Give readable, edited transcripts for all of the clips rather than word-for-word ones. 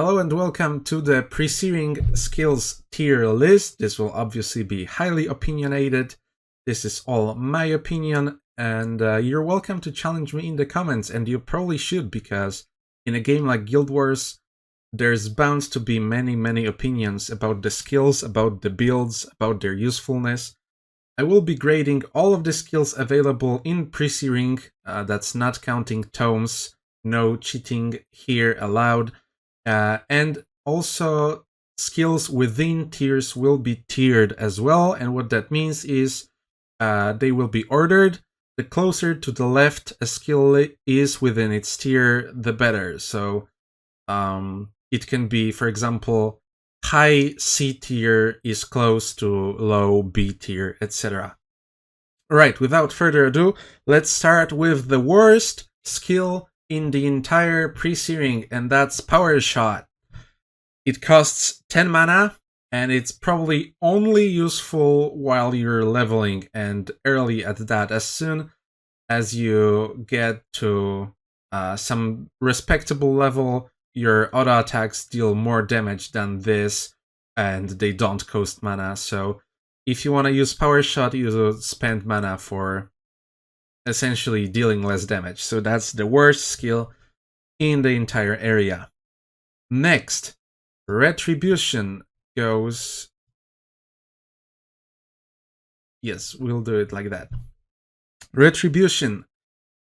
Hello and welcome to the Presearing skills tier list. This will obviously be highly opinionated. This is all my opinion, and you're welcome to challenge me in the comments, and you probably should, because in a game like Guild Wars, there's bound to be many opinions about the skills, about the builds, about their usefulness. I will be grading all of the skills available in Presearing, that's not counting tomes, no cheating here allowed. And also skills within tiers will be tiered as well, and what that means is they will be ordered. The closer to the left a skill is within its tier, the better. So it can be, for example, high C tier is close to low B tier, etc. Alright, without further ado, let's start with the worst skill in the entire Presearing, and that's Power Shot. It costs 10 mana, and it's probably only useful while you're leveling, and early at that. As soon as you get to some respectable level, your auto attacks deal more damage than this, and they don't cost mana. So if you want to use Power Shot, you spend mana for essentially dealing less damage. So that's the worst skill in the entire area. Next, Retribution goes... Yes, we'll do it like that. Retribution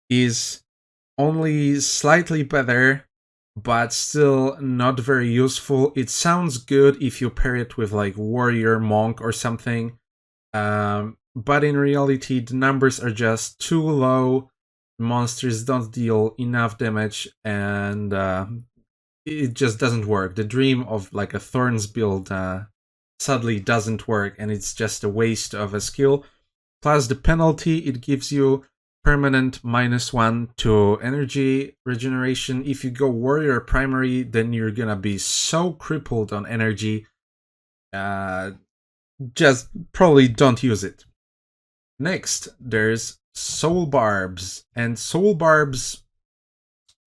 is only slightly better, but still not very useful. It sounds good if you pair it with like Warrior, Monk or something. But in reality, the numbers are just too low. Monsters don't deal enough damage, and it just doesn't work. The dream of like a Thorns build sadly doesn't work, and it's just a waste of a skill. Plus the penalty, it gives you permanent -1 to energy regeneration. If you go Warrior Primary, then you're gonna be so crippled on energy. Just probably don't use it. Next, there's Soul Barbs, and Soul Barbs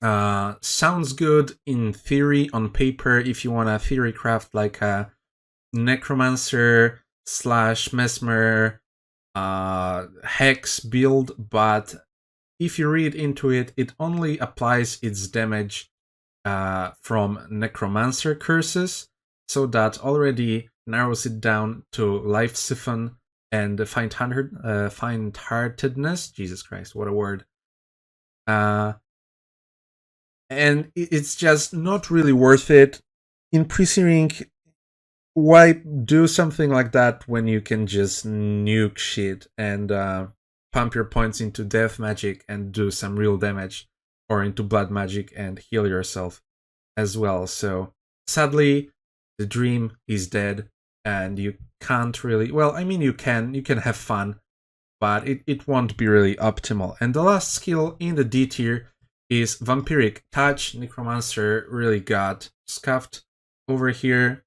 sounds good in theory, on paper, if you want to theory craft like a Necromancer / Mesmer Hex build, but if you read into it, it only applies its damage from Necromancer curses, so that already narrows it down to Life Siphon and faint-heartedness. Jesus Christ, what a word. And it's just not really worth it. In Presearing, why do something like that when you can just nuke shit and pump your points into death magic and do some real damage, or into blood magic and heal yourself as well. So sadly, the dream is dead, and you can't really... Well, I mean, you can have fun, but it won't be really optimal. And the last skill in the D tier is Vampiric Touch. Necromancer really got scuffed over here.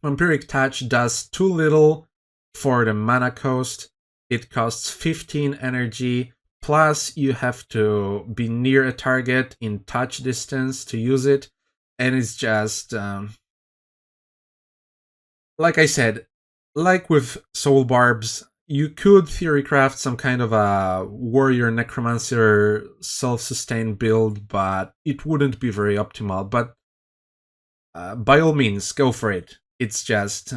Vampiric Touch does too little for the mana cost. It costs 15 energy, plus you have to be near a target in touch distance to use it, and it's just... like I said, like with Soul Barbs, you could theory craft some kind of a Warrior Necromancer self-sustained build, but it wouldn't be very optimal. But by all means, go for it. It's just,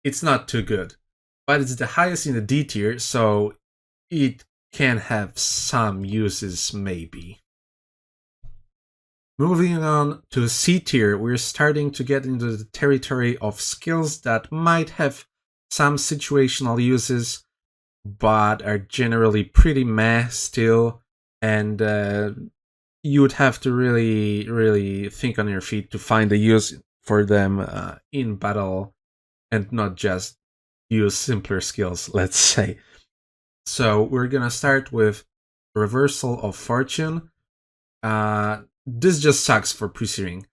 it's not too good. But it's the highest in the D tier, so it can have some uses, maybe. Moving on to C tier, we're starting to get into the territory of skills that might have some situational uses, but are generally pretty meh still, and you would have to really think on your feet to find a use for them in battle, and not just use simpler skills, let's say. So we're gonna start with Reversal of Fortune. This just sucks for Presearing.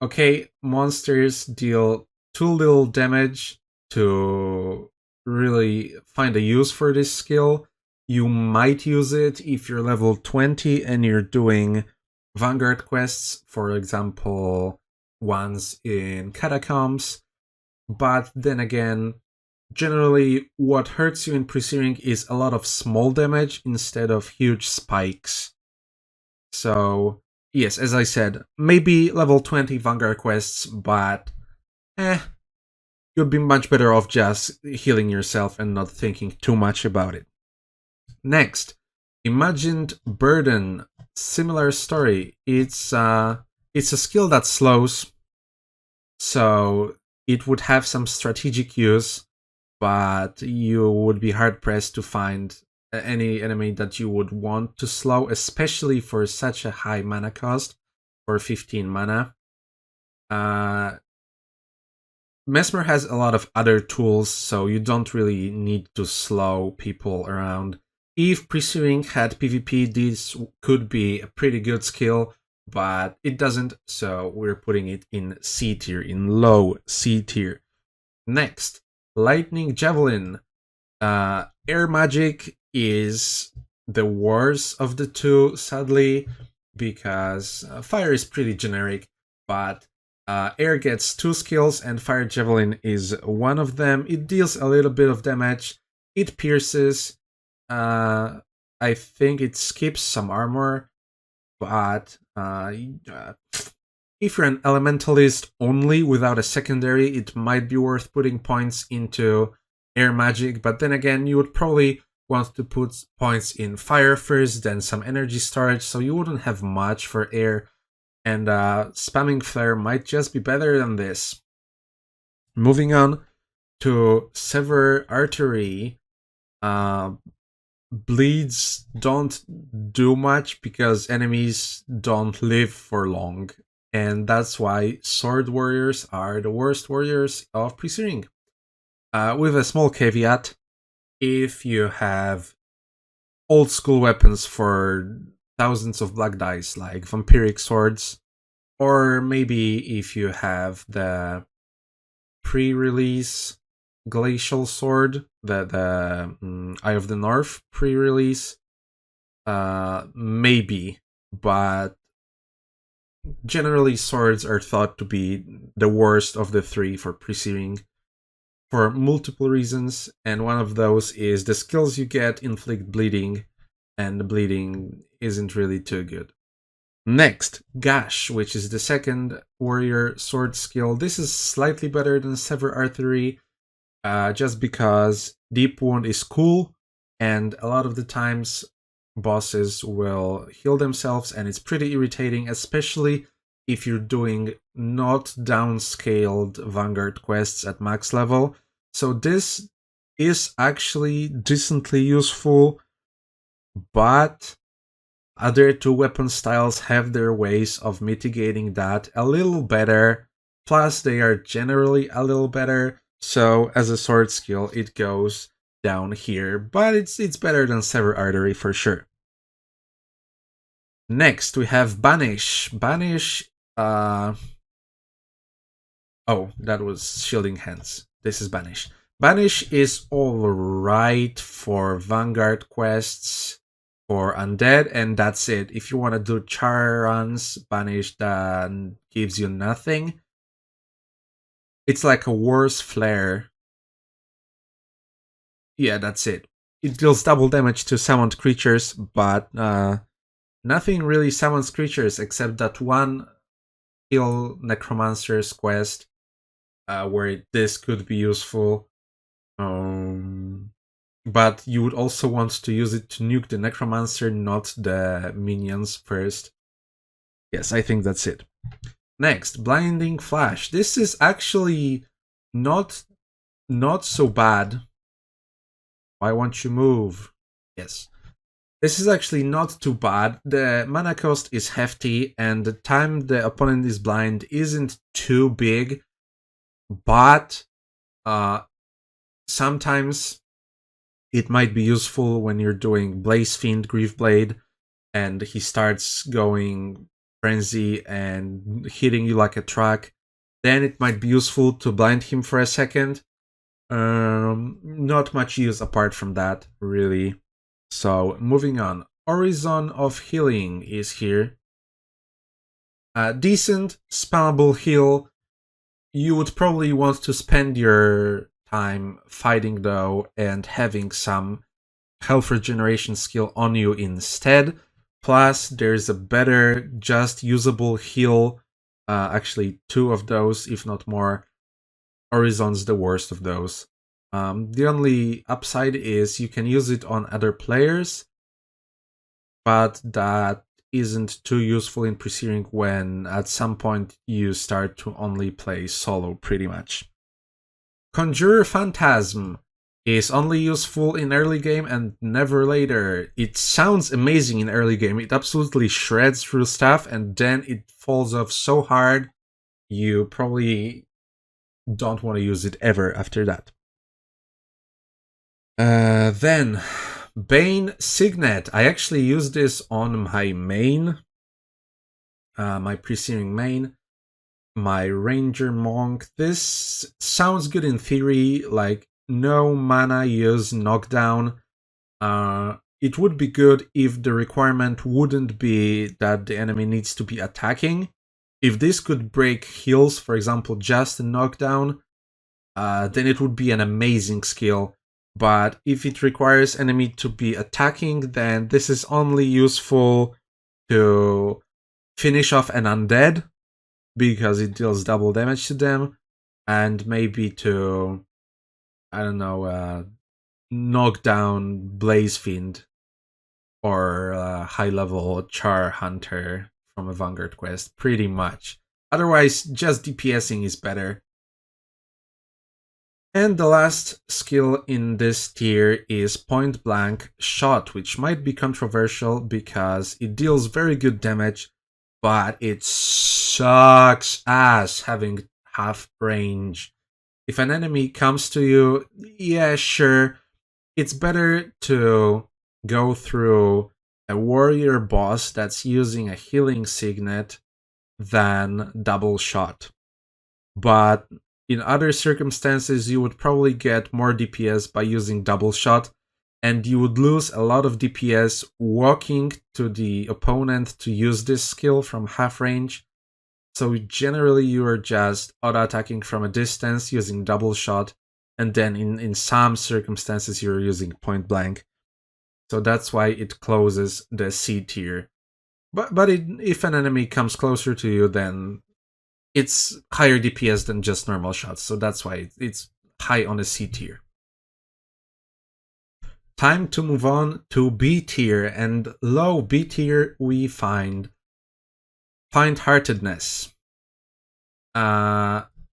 Okay, monsters deal too little damage to really find a use for this skill. You might use it if you're level 20 and you're doing Vanguard quests, for example, ones in Catacombs, but then again, generally what hurts you in Presearing is a lot of small damage instead of huge spikes. So yes, as I said, maybe level 20 Vanguard quests, but you'd be much better off just healing yourself and not thinking too much about it. Next, Imagined Burden. Similar story. It's a skill that slows, so it would have some strategic use, but you would be hard-pressed to find any enemy that you would want to slow, especially for such a high mana cost, for 15 mana. Mesmer has a lot of other tools, so you don't really need to slow people around. If Presearing had PvP, this could be a pretty good skill, but it doesn't, so we're putting it in C tier, in low C tier. Next, Lightning Javelin. Air magic is the worst of the two, sadly, because fire is pretty generic, but air gets 2 skills and Fire Javelin is one of them. It deals a little bit of damage, it pierces, I think it skips some armor, but if you're an elementalist only without a secondary, it might be worth putting points into air magic, but then again, you would probably want to put points in fire first, then some energy storage, so you wouldn't have much for air, and spamming flare might just be better than this. Moving on to Sever Artery. Bleeds don't do much because enemies don't live for long, and that's why sword warriors are the worst warriors of Presearing. With a small caveat, if you have old school weapons for thousands of black dice like Vampiric swords, or maybe if you have the pre-release Glacial Sword, the Eye of the North pre-release, maybe, but generally swords are thought to be the worst of the three for Presearing for multiple reasons, and one of those is the skills you get inflict bleeding, and the bleeding isn't really too good. Next, Gash, which is the second warrior sword skill. This is slightly better than Sever Artery, just because Deep Wound is cool, and a lot of the times bosses will heal themselves, and it's pretty irritating, especially if you're doing not downscaled Vanguard quests at max level. So this is actually decently useful, but other two weapon styles have their ways of mitigating that a little better, plus they are generally a little better. So as a sword skill, it goes down here, but it's better than Sever Artery for sure. Next, we have Banish. Banish, oh, that was Shielding Hands. This is Banish. Banish is alright for Vanguard quests, for Undead, and that's it. If you want to do char runs, Banish then gives you nothing. It's like a worse flare. Yeah, that's it. It deals double damage to summoned creatures, but nothing really summons creatures except that one kill Necromancers quest, where this could be useful. But you would also want to use it to nuke the Necromancer, not the minions first. Yes, I think that's it. Next, Blinding Flash. This is actually not so bad. Why won't you move? Yes. This is actually not too bad. The mana cost is hefty, and the time the opponent is blind isn't too big, but sometimes it might be useful when you're doing Blaze Fiend Griefblade, and he starts going Frenzy and hitting you like a truck. Then it might be useful to blind him for a second. Not much use apart from that, really. So, moving on. Horizon of Healing is here. Decent, spammable heal. You would probably want to spend your time fighting though and having some health regeneration skill on you instead. Plus, there's a better, just usable heal. Actually, 2 of those, if not more. Horizon's the worst of those. The only upside is you can use it on other players, but that isn't too useful in Presearing when at some point you start to only play solo pretty much. Conjure Phantasm is only useful in early game and never later. It sounds amazing in early game, it absolutely shreds through stuff and then it falls off so hard you probably don't want to use it ever after that. Then Bain Signet. I actually use this on my main, my Presearing main, my Ranger Monk. This sounds good in theory, like no mana use knockdown. It would be good if the requirement wouldn't be that the enemy needs to be attacking. If this could break heals, for example, just a knockdown, then it would be an amazing skill. But if it requires enemy to be attacking, then this is only useful to finish off an undead, because it deals double damage to them, and maybe to, I don't know, knock down Blaze Fiend or high-level Char Hunter from a Vanguard quest, pretty much. Otherwise, just DPSing is better. And the last skill in this tier is Point Blank Shot, which might be controversial because it deals very good damage, but it sucks ass having half range. If an enemy comes to you, yeah, sure, it's better to go through a warrior boss that's using a healing signet than double shot. But in other circumstances, you would probably get more DPS by using double shot, and you would lose a lot of DPS walking to the opponent to use this skill from half range. So generally you are just auto-attacking from a distance using double shot, and then in some circumstances you're using point blank. So that's why it closes the C tier. But if an enemy comes closer to you, then it's higher DPS than just normal shots, so that's why it's high on the C tier. Time to move on to B tier, and low B tier we find Faint-Heartedness.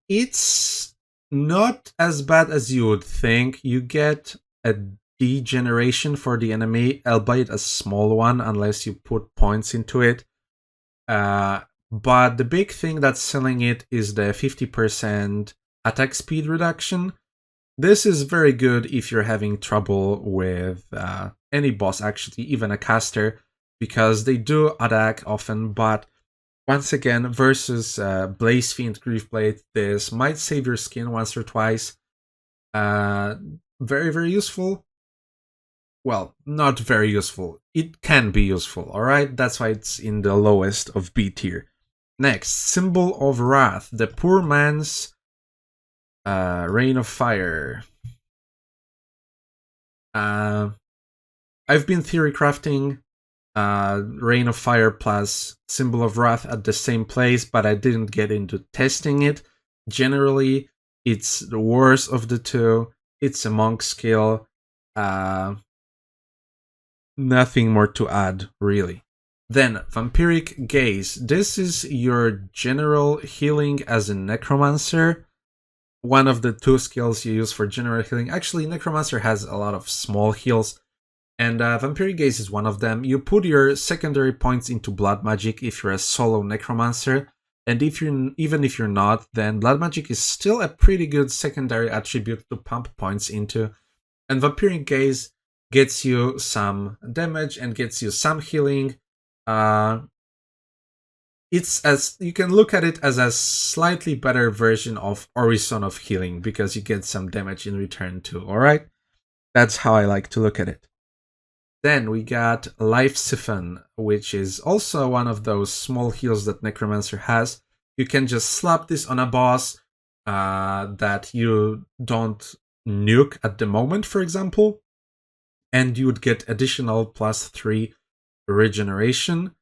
It's not as bad as you would think. You get a degeneration for the enemy, albeit a small one unless you put points into it. But the big thing that's selling it is the 50% attack speed reduction. This is very good if you're having trouble with any boss, actually, even a caster, because they do attack often, but once again, versus Blaze Fiend Griefblade, this might save your skin once or twice. Very, very useful. Well, not very useful. It can be useful, alright? That's why it's in the lowest of B tier. Next, Symbol of Wrath, the poor man's Rain of Fire. I've been theory crafting Rain of Fire plus Symbol of Wrath at the same place, but I didn't get into testing it. Generally, it's the worst of the two. It's a monk skill. Nothing more to add, really. Then, Vampiric Gaze. This is your general healing as a Necromancer. One of the 2 skills you use for general healing. Actually, Necromancer has a lot of small heals, and Vampiric Gaze is one of them. You put your secondary points into Blood Magic if you're a solo Necromancer, and even if you're not, then Blood Magic is still a pretty good secondary attribute to pump points into. And Vampiric Gaze gets you some damage and gets you some healing. It's as you can look at it as a slightly better version of Orison of Healing, because you get some damage in return too, alright? That's how I like to look at it. Then we got Life Siphon, which is also one of those small heals that Necromancer has. You can just slap this on a boss that you don't nuke at the moment, for example, and you would get additional +3 regeneration.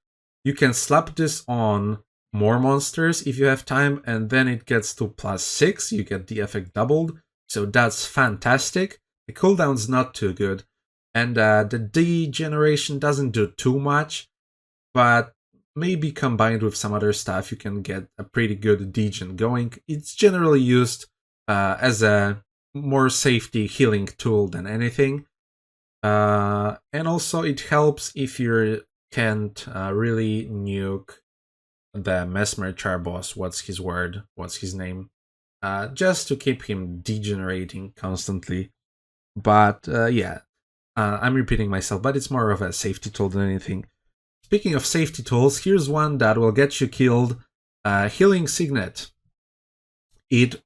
You can slap this on more monsters if you have time, and then it gets to +6. You get the effect doubled, so that's fantastic. The cooldown's not too good, and the degeneration doesn't do too much, but maybe combined with some other stuff, you can get a pretty good degen going. It's generally used as a more safety healing tool than anything. And also it helps if you can't really nuke the Mesmer Char boss. What's his word? What's his name? Just to keep him degenerating constantly. But yeah, I'm repeating myself, but it's more of a safety tool than anything. Speaking of safety tools, here's one that will get you killed. Healing Cygnet. It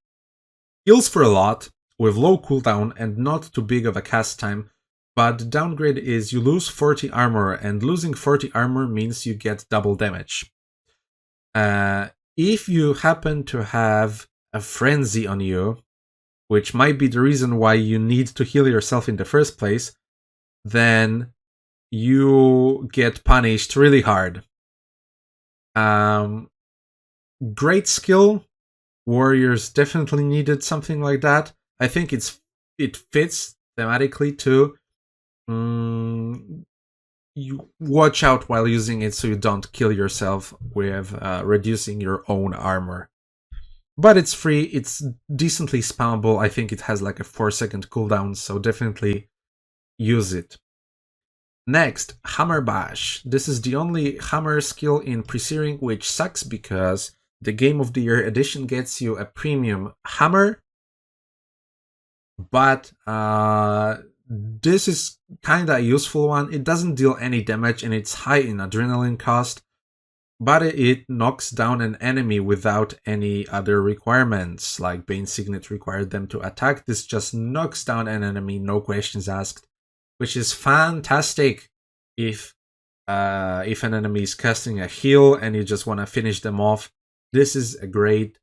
heals for a lot, with low cooldown and not too big of a cast time, but the downgrade is you lose 40 armor, and losing 40 armor means you get double damage. If you happen to have a frenzy on you, which might be the reason why you need to heal yourself in the first place, then you get punished really hard. Great skill. Warriors definitely needed something like that. I think it fits thematically too. You watch out while using it so you don't kill yourself with reducing your own armor. But it's free, it's decently spammable. I think it has like a 4-second cooldown, so definitely use it. Next, Hammer Bash. This is the only hammer skill in Presearing, which sucks because the Game of the Year edition gets you a premium hammer, but this is kinda a useful one. It doesn't deal any damage and it's high in adrenaline cost, but it knocks down an enemy without any other requirements, like Bain Signet required them to attack. This just knocks down an enemy, no questions asked, which is fantastic if an enemy is casting a heal and you just want to finish them off. This is a great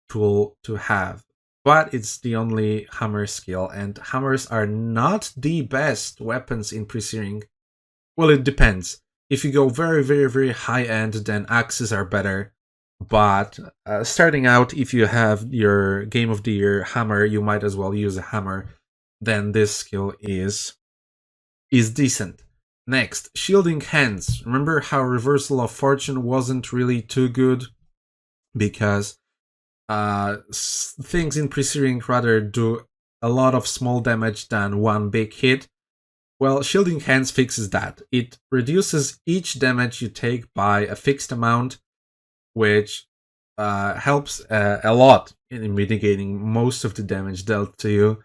tool to have. But it's the only hammer skill, and hammers are not the best weapons in Presearing. Well, it depends. If you go very, very, very high end, then axes are better. But starting out, if you have your Game of the Year hammer, you might as well use a hammer. Then this skill is decent. Next, Shielding Hands. Remember how Reversal of Fortune wasn't really too good? Because things in Presearing rather do a lot of small damage than one big hit. Well, Shielding Hands fixes that. It reduces each damage you take by a fixed amount, which helps a lot in mitigating most of the damage dealt to you.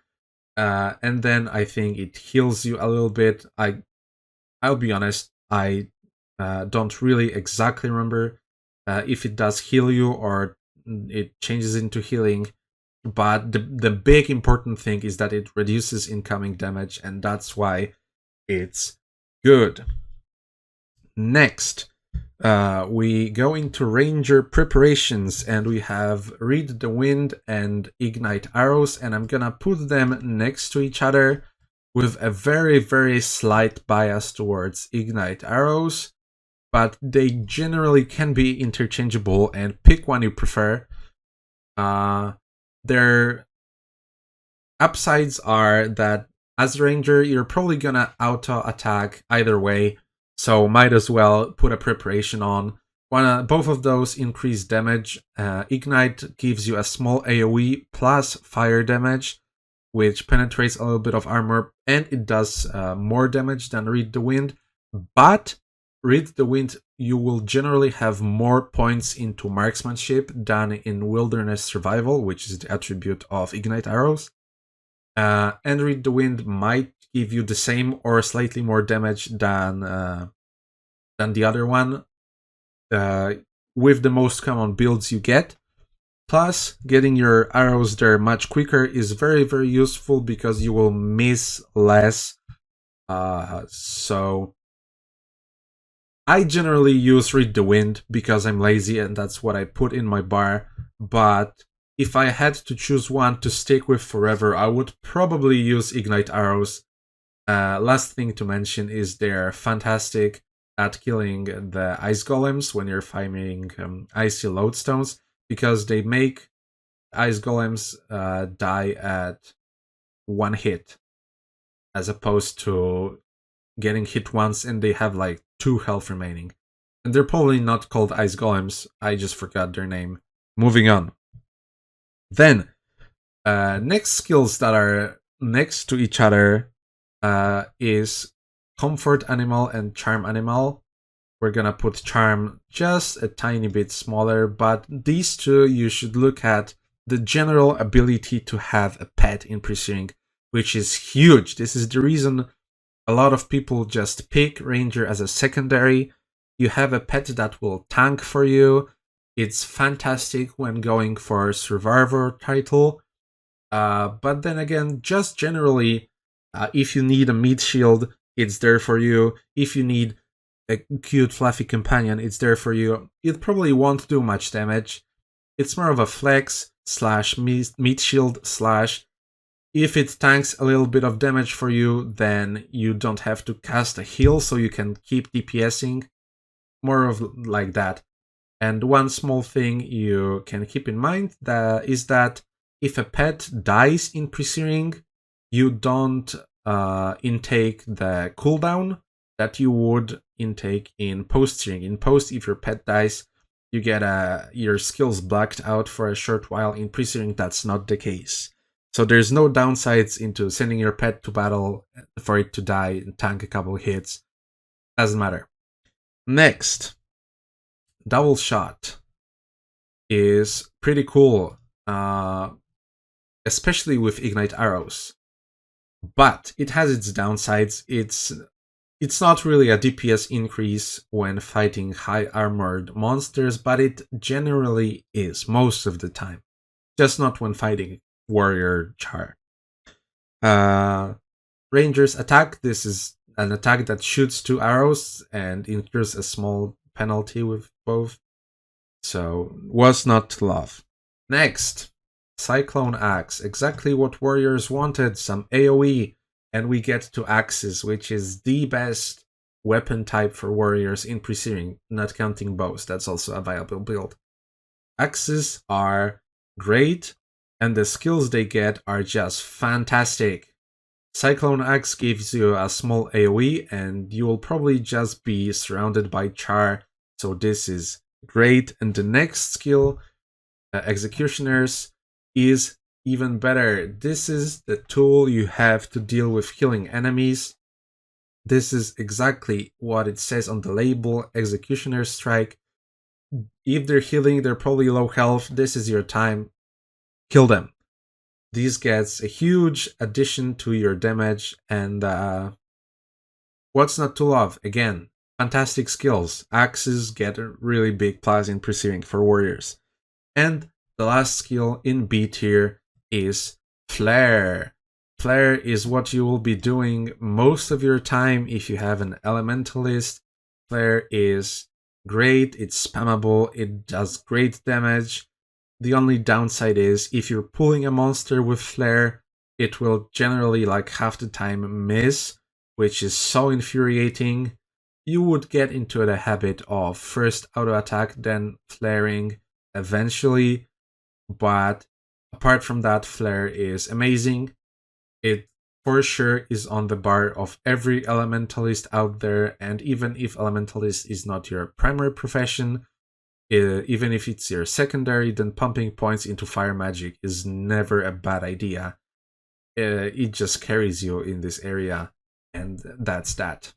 And then I think it heals you a little bit. I'll be honest, I don't really exactly remember if it does heal you or it changes into healing. But the big important thing is that it reduces incoming damage, and that's why it's good. Next, we go into Ranger preparations, and we have Read the Wind and Ignite Arrows, and I'm gonna put them next to each other with a very, very slight bias towards Ignite Arrows, but they generally can be interchangeable, and pick one you prefer. Their upsides are that as a Ranger, you're probably gonna auto-attack either way, so might as well put a preparation on. Both of those increase damage. Ignite gives you a small AoE plus fire damage, which penetrates a little bit of armor, and it does more damage than Read the Wind. But Read the Wind, you will generally have more points into marksmanship than in Wilderness Survival, which is the attribute of Ignite Arrows. And Read the Wind might give you the same or slightly more damage than the other one, with the most common builds you get. Plus, getting your arrows there much quicker is very, very useful because you will miss less So I generally use Read the Wind because I'm lazy and that's what I put in my bar. But if I had to choose one to stick with forever, I would probably use Ignite Arrows. Last thing to mention is they're fantastic at killing the ice golems when you're fighting icy lodestones, because they make ice golems die at one hit, as opposed to getting hit once and they have like 2 health remaining. And they're probably not called ice golems, I just forgot their name. Moving on. Then, next skills that are next to each other is Comfort Animal and Charm Animal. We're gonna put Charm just a tiny bit smaller, but these two you should look at the general ability to have a pet in Presearing, which is huge. This is the reason a lot of people just pick Ranger as a secondary. You have a pet that will tank for you. It's fantastic when going for Survivor title. But then again, just generally, if you need a meat shield, it's there for you. If you need a cute fluffy companion, it's there for you. It probably won't do much damage. It's more of a flex / meat shield / if it tanks a little bit of damage for you, then you don't have to cast a heal, so you can keep DPSing. More of like that. And one small thing you can keep in mind is that if a pet dies in Presearing, you don't intake the cooldown that you would intake in post-searing. In post, if your pet dies, you get your skills blacked out for a short while. In Presearing, that's not the case. So there's no downsides into sending your pet to battle for it to die and tank a couple hits. Doesn't matter. Next, Double Shot is pretty cool, especially with Ignite Arrows. But it has its downsides. It's not really a DPS increase when fighting high armored monsters, but it generally is most of the time. Just not when fighting Warrior Char. Ranger's attack. This is an attack that shoots 2 arrows and incurs a small penalty with both. So, was not to love. Next, Cyclone Axe. Exactly what Warriors wanted, some AoE. And we get to Axes, which is the best weapon type for Warriors in Presearing, not counting bows. That's also a viable build. Axes are great, and the skills they get are just fantastic. Cyclone Axe gives you a small AoE, and you will probably just be surrounded by Char, so this is great. And the next skill, Executioners, is even better. This is the tool you have to deal with killing enemies. This is exactly what it says on the label, Executioner Strike. If they're healing, they're probably low health. This is your time. Kill them. This gets a huge addition to your damage, and what's not to love? Again, fantastic skills. Axes get a really big plus in Presearing for Warriors. And the last skill in B tier is Flare. Flare is what you will be doing most of your time if you have an Elementalist. Flare is great, it's spammable, it does great damage. The only downside is if you're pulling a monster with Flare, it will generally like half the time miss, which is so infuriating. You would get into the habit of first auto attack, then flaring eventually, but apart from that, Flare is amazing. It for sure is on the bar of every Elementalist out there, and even if Elementalist is not your primary profession, even if it's your secondary, then pumping points into fire magic is never a bad idea. It just carries you in this area, and that's that.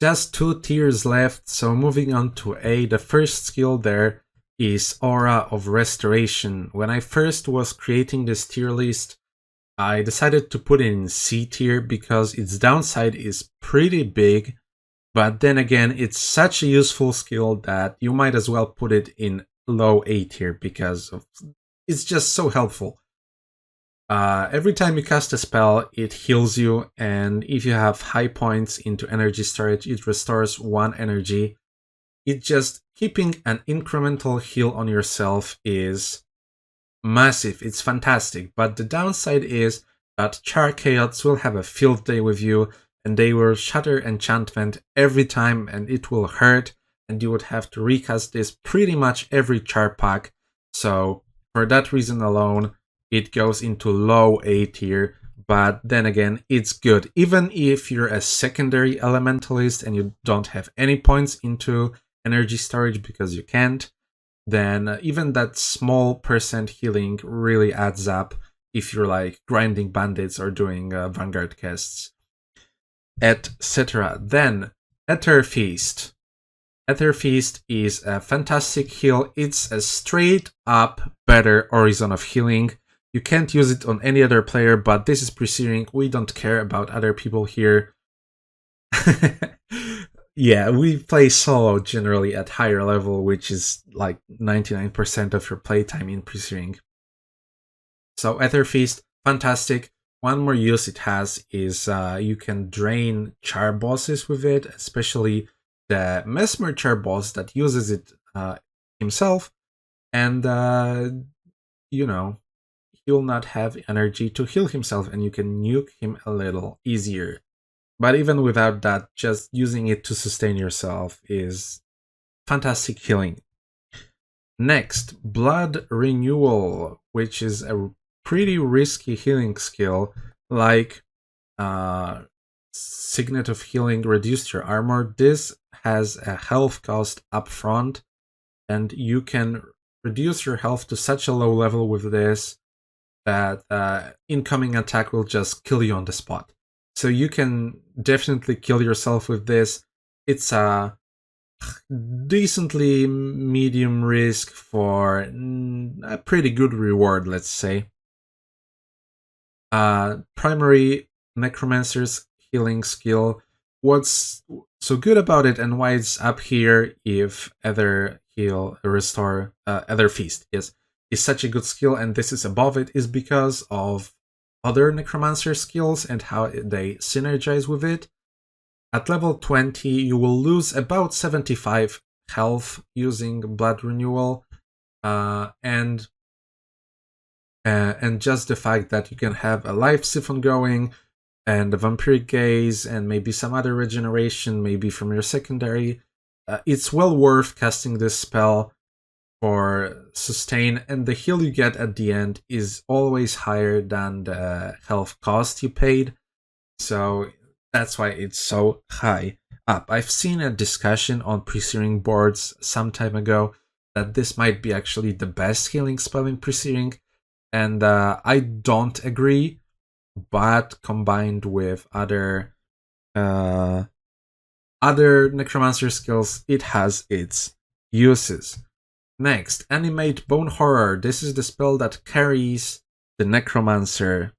Just 2 tiers left, so moving on to A. The first skill there is Aura of Restoration. When I first was creating this tier list, I decided to put it in C tier because its downside is pretty big, but then again, it's such a useful skill that you might as well put it in low A tier because it's just so helpful. Every time you cast a spell, it heals you, and if you have high points into energy storage, it restores 1 energy. It just keeping an incremental heal on yourself is massive. It's fantastic, but the downside is that Char Chaots will have a field day with you, and they will shatter enchantment every time, and it will hurt, and you would have to recast this pretty much every Char pack. So for that reason alone, it goes into low A tier, but then again, it's good. Even if you're a secondary elementalist and you don't have any points into energy storage because you can't, then even that small percent healing really adds up if you're like grinding bandits or doing Vanguard casts, etc. Then Ether Feast. Ether Feast is a fantastic heal. It's a straight up better Horizon of Healing. You can't use it on any other player, but this is Presearing. We don't care about other people here. Yeah, we play solo generally at higher level, which is like 99% of your playtime in Presearing. So Ether Feast, fantastic. One more use it has is you can drain Char bosses with it, especially the Mesmer Char boss that uses it himself, and you know, he'll not have energy to heal himself, and you can nuke him a little easier. But even without that, just using it to sustain yourself is fantastic healing. Next, Blood Renewal, which is a pretty risky healing skill, like Cygnet of Healing reduced your armor. This has a health cost up front, and you can reduce your health to such a low level with this that incoming attack will just kill you on the spot. So you can definitely kill yourself with this. It's a decently medium risk for a pretty good reward, let's say. Primary Necromancers Healing skill. What's so good about it and why it's up here if Ether Heal, Restore, Ether Feast is such a good skill and this is above it is because of other Necromancer skills and how they synergize with it. At level 20, you will lose about 75 health using Blood Renewal, and just the fact that you can have a Life Siphon going, and a Vampiric Gaze, and maybe some other regeneration, maybe from your secondary. It's well worth casting this spell for sustain, and the heal you get at the end is always higher than the health cost you paid, so that's why it's so high up. I've seen a discussion on Presearing boards some time ago that this might be actually the best healing spell in Presearing, and I don't agree, but combined with other Necromancer skills, it has its uses. Next, Animate Bone Horror. This is the spell that carries the Necromancer.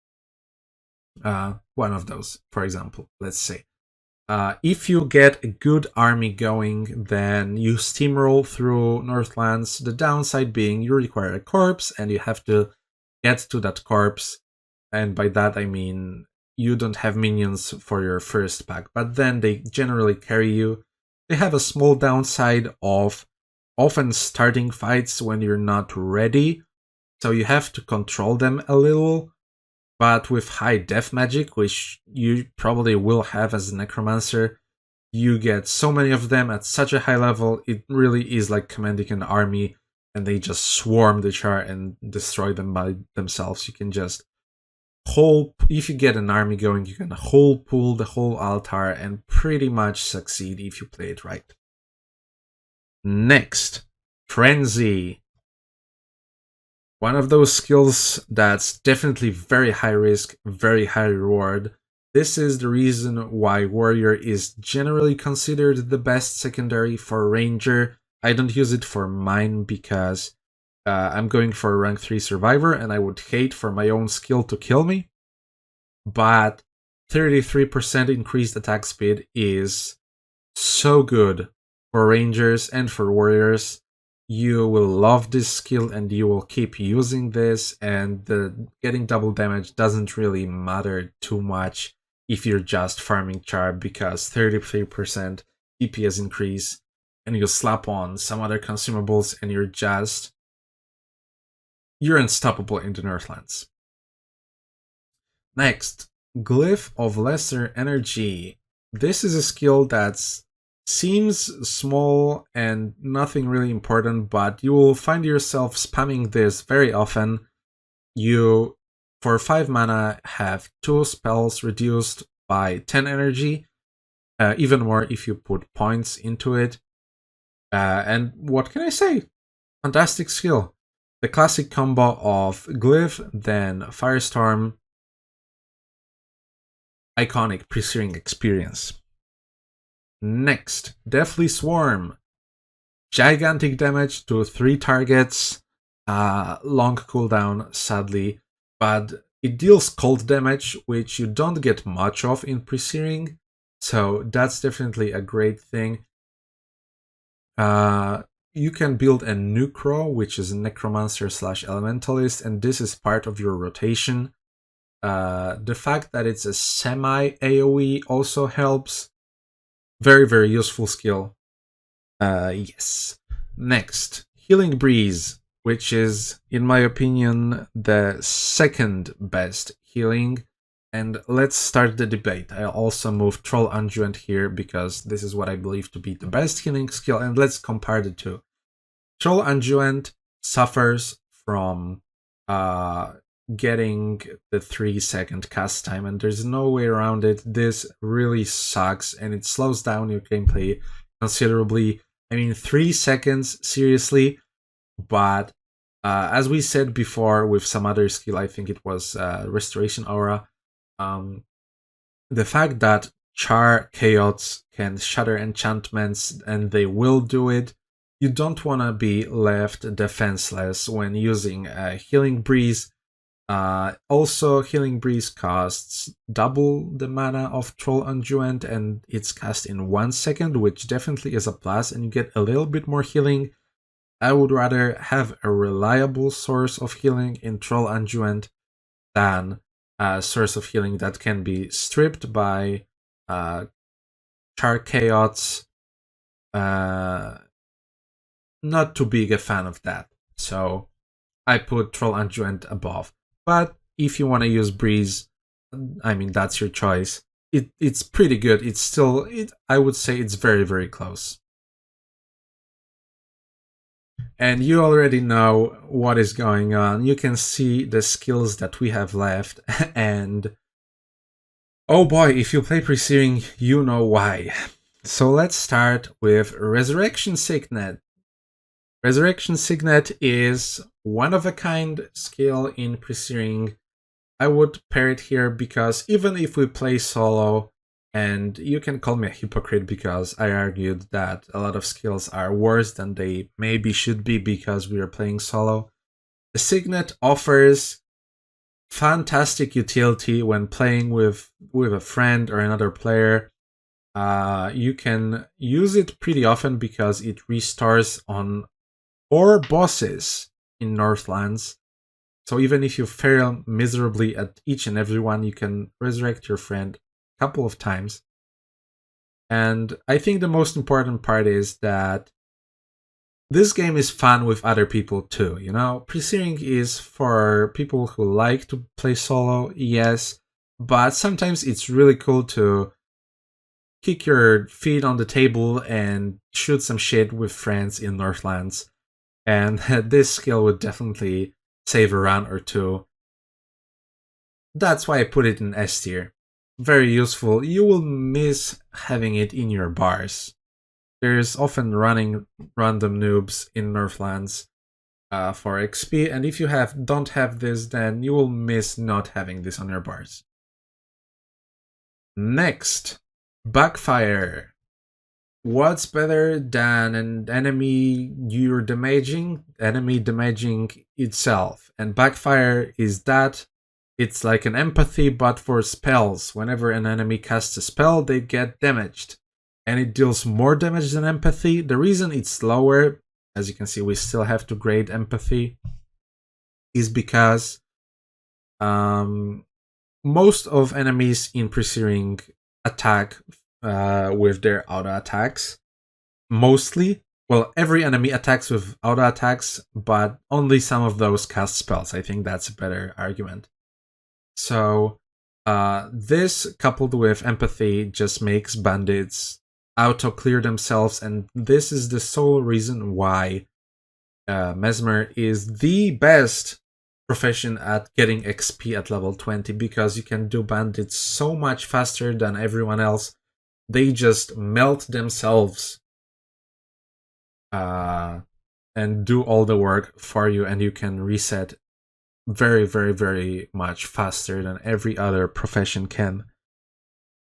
One of those, for example, let's say. If you get a good army going, then you steamroll through Northlands. The downside being you require a corpse and you have to get to that corpse. And by that I mean you don't have minions for your first pack, but then they generally carry you. They have a small downside of often starting fights when you're not ready, so you have to control them a little. But with high death magic, which you probably will have as a Necromancer, you get so many of them at such a high level, it really is like commanding an army, and they just swarm the char and destroy them by themselves. You can just if you get an army going, you can whole pull the whole altar and pretty much succeed if you play it right. Next, Frenzy. One of those skills that's definitely very high risk, very high reward. This is the reason why Warrior is generally considered the best secondary for Ranger. I don't use it for mine because I'm going for a rank 3 Survivor and I would hate for my own skill to kill me. But 33% increased attack speed is so good for Rangers and for Warriors. you will love this skill and you will keep using this, and getting double damage doesn't really matter too much if you're just farming char, because 33% DPS increase and you slap on some other consumables and you're unstoppable in the Northlands. Next, Glyph of Lesser Energy. This is a skill that seems small and nothing really important, but you will find yourself spamming this very often. You, for 5 mana, have 2 spells reduced by 10 energy, even more if you put points into it. And what can I say? Fantastic skill. The classic combo of Glyph, then Firestorm. Iconic Presearing experience. Next, Deathly Swarm. Gigantic damage to 3 targets. Long cooldown, sadly, but it deals cold damage, which you don't get much of in Presearing, so that's definitely a great thing. You can build a Necro, which is a Necromancer / Elementalist, and this is part of your rotation. The fact that it's a semi-AoE also helps. Very, very useful skill. Yes. Next, Healing Breeze, which is, in my opinion, the second best healing. And let's start the debate. I'll also move Troll Unduent here because this is what I believe to be the best healing skill, and let's compare the two. Troll Unduent suffers from getting the 3-second cast time, and there's no way around it. This really sucks, and it slows down your gameplay considerably. I mean, 3 seconds, seriously. But as we said before with some other skill, I think it was Restoration Aura, the fact that Char Chaos can shatter enchantments, and they will do it, you don't want to be left defenseless when using Healing Breeze. Also, Healing Breeze costs double the mana of Troll Unduent, and it's cast in 1 second, which definitely is a plus, and you get a little bit more healing. I would rather have a reliable source of healing in Troll Unduent than a source of healing that can be stripped by Char Chaos. Not too big a fan of that, so I put Troll Unduent above. But if you want to use Breeze, I mean, that's your choice. It's pretty good. It's still, I would say it's very, very close. And you already know what is going on. You can see the skills that we have left, and oh boy, if you play Presearing, you know why. So let's start with Resurrection Signet. Resurrection Signet is one-of-a-kind skill in Presearing. I would pair it here because even if we play solo, and you can call me a hypocrite because I argued that a lot of skills are worse than they maybe should be because we are playing solo, the Signet offers fantastic utility when playing with a friend or another player. You can use it pretty often because it restores on 4 bosses in Northlands. So even if you fail miserably at each and every one, you can resurrect your friend a couple of times. And I think the most important part is that this game is fun with other people too, you know? Presearing is for people who like to play solo, yes, but sometimes it's really cool to kick your feet on the table and shoot some shit with friends in Northlands. And this skill would definitely save a round or two. That's why I put it in S tier. Very useful. You will miss having it in your bars. There's often running random noobs in Northlands for XP, and if you don't have this, then you will miss not having this on your bars. Next, Backfire. What's better than an enemy you're damaging? Enemy damaging itself. And Backfire is that. It's like an empathy, but for spells. Whenever an enemy casts a spell, they get damaged. And it deals more damage than empathy. The reason it's lower as you can see, we still have to grade empathy, is because most of enemies in Presearing attack with their auto attacks. Mostly, well, every enemy attacks with auto attacks, but only some of those cast spells. I think that's a better argument. So this coupled with empathy just makes bandits auto clear themselves, and this is the sole reason why Mesmer is the best profession at getting XP at level 20, because you can do bandits so much faster than everyone else. They just melt themselves and do all the work for you, and you can reset very, very, very much faster than every other profession can.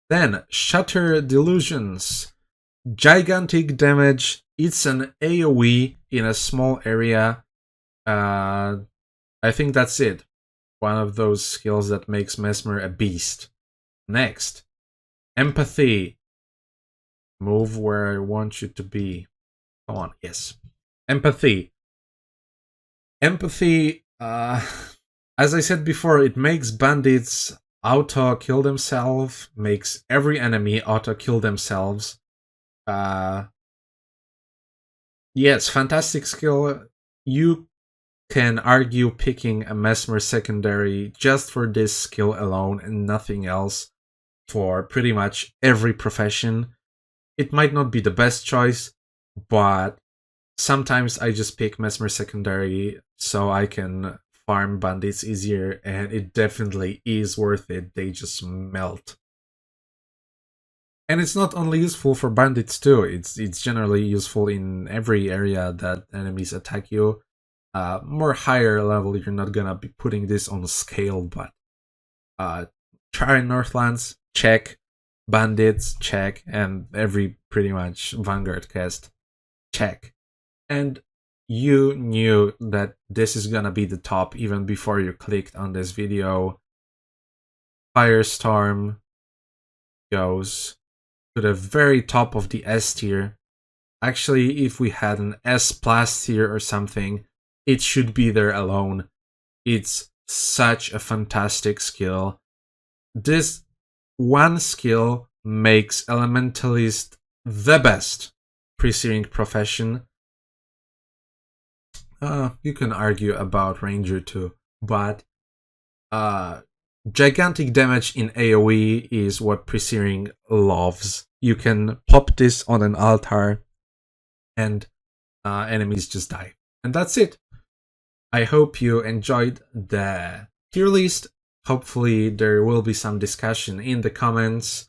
Then, Shatter Delusions. Gigantic damage. It's an AoE in a small area. I think that's it. One of those skills that makes Mesmer a beast. Next, Empathy. Move where I want you to be. Come on, yes. Empathy. Empathy, as I said before, it makes bandits auto-kill themselves, makes every enemy auto-kill themselves. Yes, fantastic skill. You can argue picking a Mesmer secondary just for this skill alone and nothing else for pretty much every profession. It might not be the best choice, but sometimes I just pick Mesmer secondary so I can farm bandits easier, and it definitely is worth it. They just melt. And it's not only useful for bandits too, it's generally useful in every area that enemies attack you. More higher level, you're not gonna be putting this on scale, but Try Northlands, check. Bandits, check. And every pretty much Vanguard cast, check. And you knew that this is gonna be the top even before you clicked on this video. Firestorm goes to the very top of the S tier. Actually, if we had an S plus tier or something, it should be there alone. It's such a fantastic skill. This one skill makes Elementalist the best Presearing profession. You can argue about Ranger too, but gigantic damage in AoE is what Presearing loves. You can pop this on an altar and enemies just die. And that's it. I hope you enjoyed the tier list. Hopefully there will be some discussion in the comments.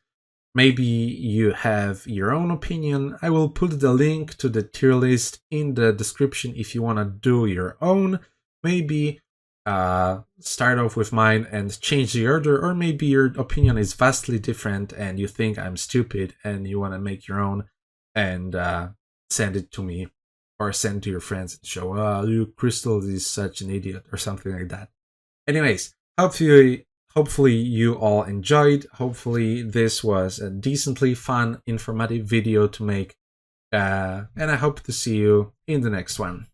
Maybe you have your own opinion. I will put the link to the tier list in the description if you want to do your own. Maybe start off with mine and change the order, or maybe your opinion is vastly different and you think I'm stupid and you want to make your own and send it to me, or send to your friends and show, you Crystal is such an idiot or something like that. Anyways, hopefully you all enjoyed. Hopefully this was a decently fun, informative video to make. And I hope to see you in the next one.